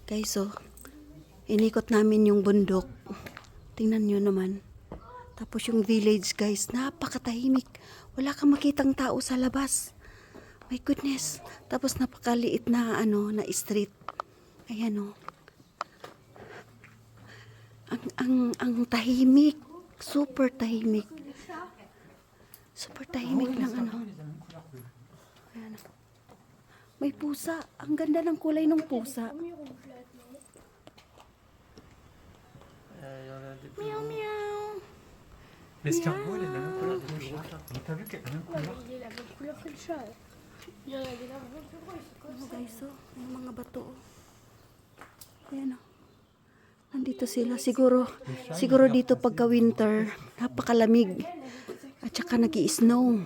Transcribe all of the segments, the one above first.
Guys, so, inikot namin yung bundok. Tingnan nyo naman. Tapos yung village, guys, napakatahimik. Wala kang makitang tao sa labas. My goodness. Tapos napakaliit na, na street. Ayan, oh. Ang tahimik. Super tahimik. Super tahimik ng Ayan, oh. May pusa. Ang ganda ng kulay ng pusa. Meow, meow. L'escargot, il est de la même couleur que le chat. Donc t'as vu qu'il a la même couleur? Il est la même couleur que le chat. Il y en a des là un peu gros, ils sont comme Oh, ça. guys, oh. Yung mga bato, oh. Ayan, oh. Nandito sila. Siguro dito pagka winter, napakalamig. At saka nag-i-snow.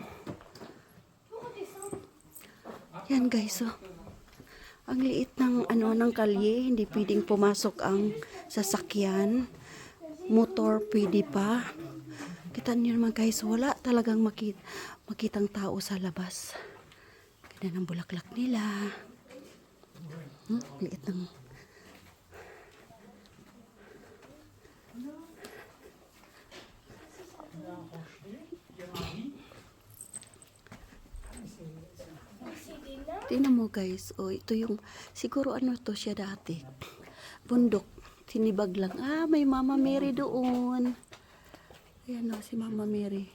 Yan, guys, oh. Ang liit ng ng kalye, hindi pwedeng pumasok ang sasakyan. Motor pwede pa. Kita niyo naman, guys, wala talagang makitang tao sa labas. Ganda ng bulaklak nila. Liit ng Tingnan mo, guys. Oh, ito yung siguro to siya dati. Bundok. Tinibag lang. Ah, may Mama Mary doon. Ayan, oh, si Mama Mary.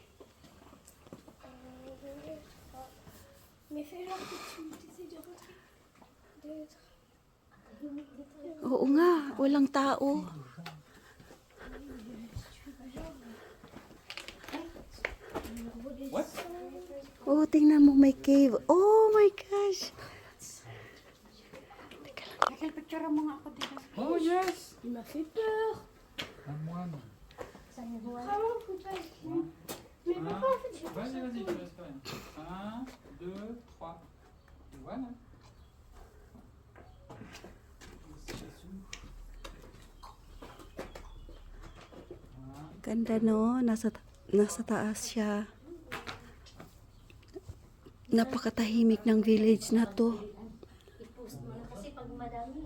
Mais fais genre que tu essaies de rentrer. Oo nga, walang tao. What? Oh, tingnan mo, may cave. Oh my gosh. Oh yes! Il m'a fait peur. Un moine. Vraiment, faut pas. Mais papa, en fait, je Vas-y, vas-y, tu restes pas rien. 1, 2, 3. Et voilà. Ganda, no? Nasa taas siya. Napakatahimik ng village na to. Kasi pag madami,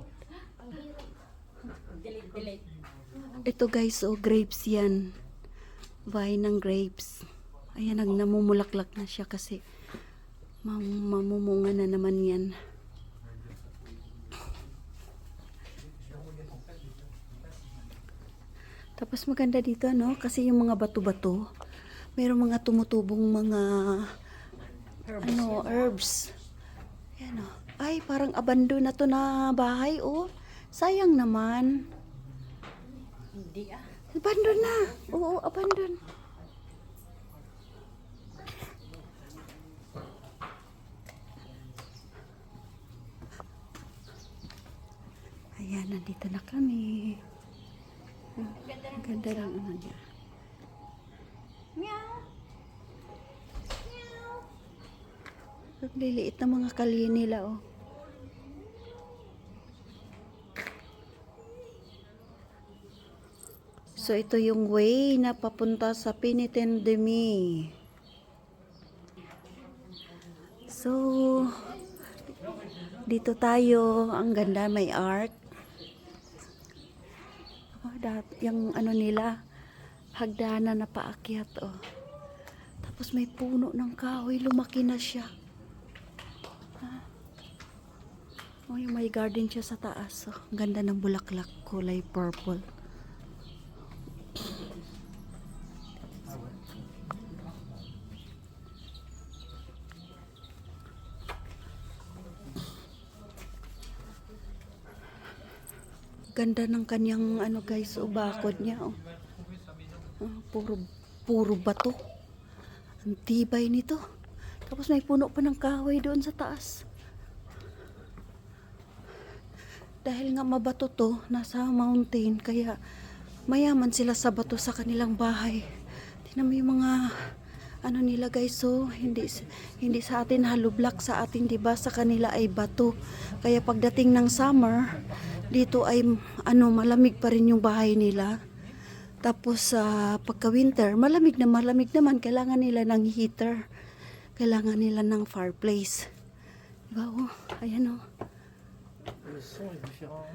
ang hirap. Delete. Ito, guys, oh, grapes yan. Vine ng grapes. Ayan, namumulaklak na siya kasi mamumunga na naman yan. Tapos maganda dito, no? Kasi yung mga bato-bato, mayroong mga tumutubong mga herbs. Ayan, oh. Ay, parang abandon na to na bahay, oh. Sayang naman. Hindi ah. Abandon na. Oo, abandon. Ayan, nandito na kami. Ang ganda ng niya. Meow. Meow. Ang liliit na mga kalye nila, oh. So, ito yung way na papunta sa Pinitin de Mi. So, dito tayo. Ang ganda, may art. Oh, yung nila, hagdanan na paakyat, oh. Tapos may puno ng kahoy, lumaki na siya. Oh, yung may garden siya sa taas, oh. Ang ganda ng bulaklak, kulay purple. Ganda ng kanyang guys, bakod niya, oh. Puro bato. Ang tibay nito. Tapos may puno pa ng kahoy doon sa taas. Dahil nga mabato to, nasa mountain, kaya mayaman sila sa bato sa kanilang bahay. Tingnan mo yung mga nila, guys, so hindi sa atin hollow block, sa atin 'di ba, sa kanila ay bato. Kaya pagdating ng summer, dito ay malamig pa rin yung bahay nila. Tapos pagka winter, malamig naman, kailangan nila ng heater. Kailangan nila ng fireplace. Diba, oh, ayan, oh. Le son est différent.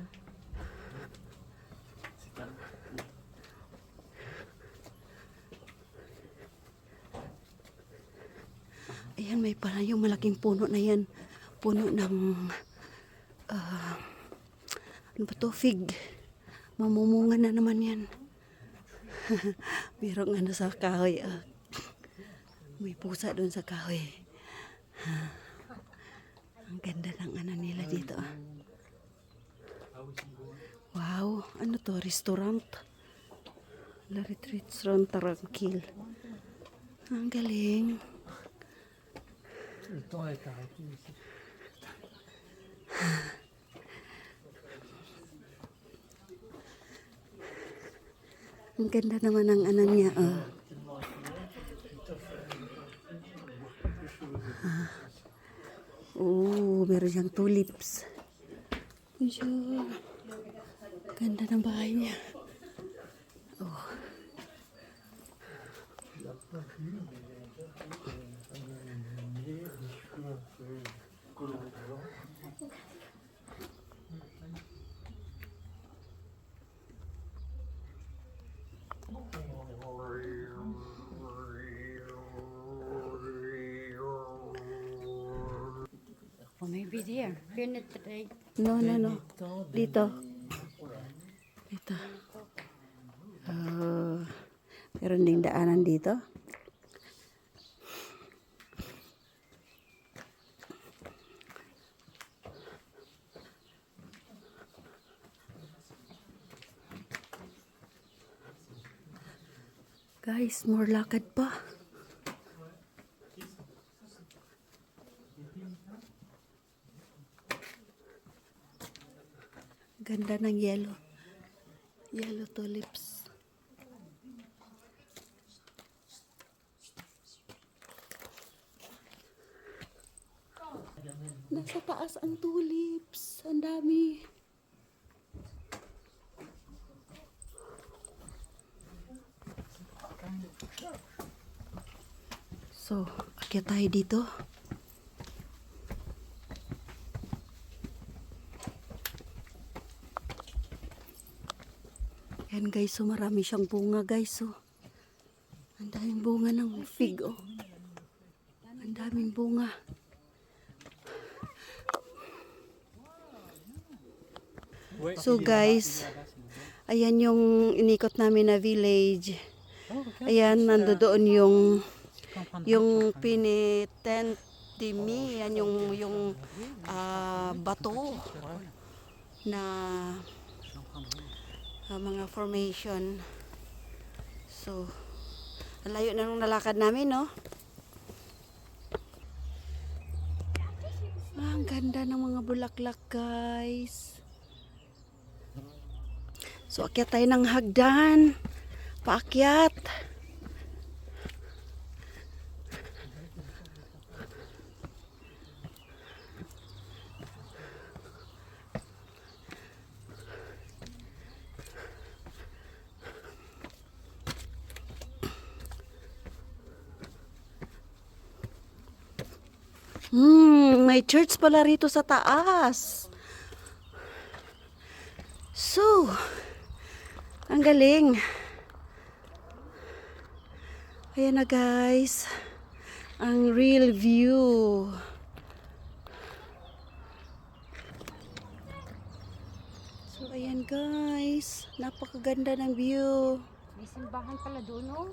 Ayan, may pala yung malaking puno na yan. Puno ng, ano ba to? Fig. Mamumunga na naman yan. Merong ano sa kahoy. May pusa doon sa kahoy. Ang ganda ng ano nila dito. Wow, ano to? Restaurant. La Restaurant Tarangkil. Ang galing. Le temps est arrêté ici. Ang ganda naman ng ano niya. Meron siyang tulips. Bonjour. Ganda ng bahay niya. Oh. Or maybe there. Penetrate. No. Dito. Dito. Meron ding daanan dito. Guys, more lakad pa. Ganda ng yellow. Yellow tulips. Nasa taas ang tulips. Ang dami. So, akyat tayo dito. Yan guys, so marami siyang bunga guys. So, ang daming bunga ng fig. Oh. Ang daming bunga. So guys, ayan yung inikot namin na village. Ayan, nandoon yung Pinitentimi, yan yung bato na mga formation. So, ang layo na nung nalakad namin, no? Ang ganda ng mga bulaklak, guys. So, akyat tayo ng hagdan. Paakyat. May church pala rito sa taas. So, ang galing. Ayan na guys, ang real view. So, ayan guys, napakaganda ng view. May simbahan pala doon, oh.